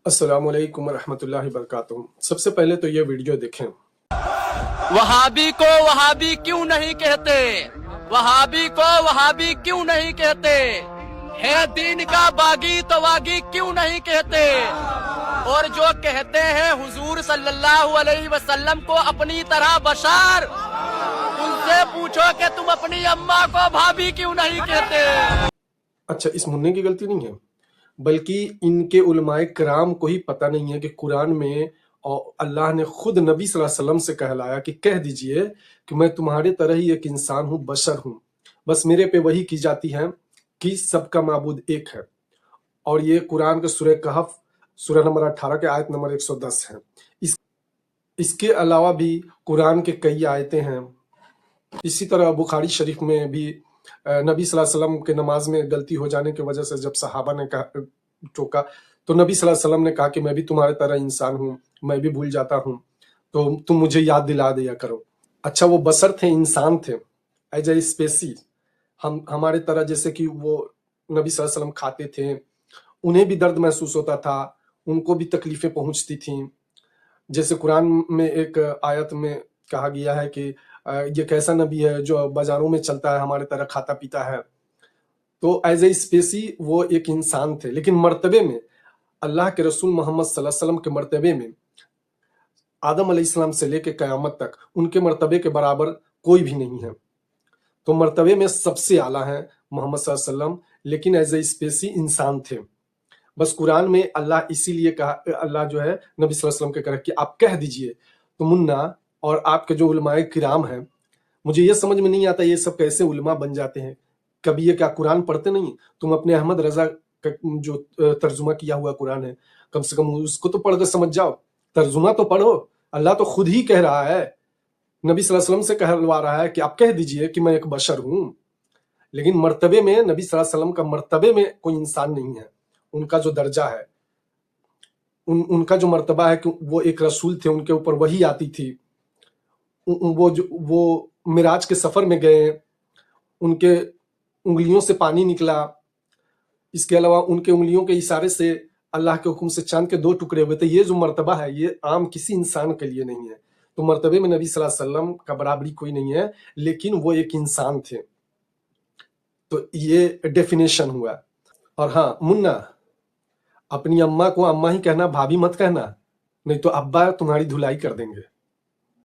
السلام علیکم ورحمۃ اللہ وبرکاتہ۔ سب سے پہلے تو یہ ویڈیو دیکھیں۔ وہابی کو وہابی کیوں نہیں کہتے؟ وہابی کو وہابی کیوں نہیں کہتے؟ ہے دین کا باغی تو واگی کیوں نہیں کہتے؟ اور جو کہتے ہیں حضور صلی اللہ علیہ وسلم کو اپنی طرح بشر، ان سے پوچھو کہ تم اپنی اماں کو بھابھی کیوں نہیں کہتے؟ اچھا، اس منع کی غلطی نہیں ہے، بلکہ ان کے علماء کرام کو ہی پتہ نہیں ہے کہ قرآن میں اللہ نے خود نبی صلی اللہ علیہ وسلم سے کہلایا کہ کہہ دیجئے کہ میں تمہارے طرح ہی ایک انسان ہوں، بشر ہوں، بس میرے پہ وہی کی جاتی ہے کہ سب کا معبود ایک ہے۔ اور یہ قرآن کے سورہ کہف سورہ نمبر 18 کے آیت نمبر 110 ہے۔ اس کے علاوہ بھی قرآن کے کئی آیتیں ہیں۔ اسی طرح بخاری شریف میں بھی نبی صلی اللہ علیہ وسلم کے نماز میں غلطی ہو جانے کی وجہ سے جب صحابہ نے ٹوکا تو نبی صلی اللہ علیہ وسلم نے کہا کہ میں بھی تمہارے طرح انسان ہوں، میں بھی بھول جاتا ہوں، تو تم مجھے یاد دلا دیا کرو۔ اچھا، وہ بشر تھے، انسان تھے، ایز اے اسپیسی، ہمارے طرح، جیسے کہ وہ نبی صلی اللہ علیہ وسلم کھاتے تھے، انہیں بھی درد محسوس ہوتا تھا، ان کو بھی تکلیفیں پہنچتی تھیں۔ جیسے قرآن میں ایک آیت میں کہا گیا ہے کہ یہ کیسا نبی ہے جو بازاروں میں چلتا ہے، ہمارے طرح کھاتا پیتا ہے۔ تو ایز اے اسپیسی وہ ایک انسان تھے، لیکن مرتبے میں اللہ کے رسول محمد صلی اللہ علیہ وسلم کے مرتبے میں آدم علیہ السلام سے لے کے قیامت تک ان کے مرتبے کے برابر کوئی بھی نہیں ہے۔ تو مرتبے میں سب سے اعلیٰ ہیں محمد صلی اللہ علیہ وسلم، لیکن ایز اے اسپیسی انسان تھے۔ بس قرآن میں اللہ اسی لیے کہا، اللہ جو ہے نبی صلی اللہ علیہ وسلم کے کہا کہ آپ کہہ دیجئے تو منا، اور آپ کے جو علماء کرام ہیں، مجھے یہ سمجھ میں نہیں آتا یہ سب کیسے علماء بن جاتے ہیں۔ کبھی یہ کیا قرآن پڑھتے نہیں؟ تم اپنے احمد رضا کا جو ترجمہ کیا ہوا قرآن ہے، کم سے کم اس کو تو پڑھ کر سمجھ جاؤ، ترجمہ تو پڑھو۔ اللہ تو خود ہی کہہ رہا ہے، نبی صلی اللہ علیہ وسلم سے کہلوا رہا ہے کہ آپ کہہ دیجئے کہ میں ایک بشر ہوں۔ لیکن مرتبے میں نبی صلی اللہ علیہ وسلم کا مرتبے میں کوئی انسان نہیں ہے۔ ان کا جو درجہ ہے، ان کا جو مرتبہ ہے کہ وہ ایک رسول تھے، ان کے اوپر وحی آتی تھی، وہ معراج کے سفر میں گئے، ان کے انگلیوں سے پانی نکلا، اس کے علاوہ ان کے انگلیوں کے اشارے سے اللہ کے حکم سے چاند کے 2 ٹکڑے ہوئے تھے۔ یہ جو مرتبہ ہے یہ عام کسی انسان کے لیے نہیں ہے۔ تو مرتبے میں نبی صلی اللہ علیہ وسلم کا برابری کوئی نہیں ہے، لیکن وہ ایک انسان تھے۔ تو یہ ڈیفینیشن ہوا۔ اور ہاں منا، اپنی اماں کو اماں ہی کہنا، بھابھی مت کہنا، نہیں تو ابا تمہاری دھلائی کر دیں گے۔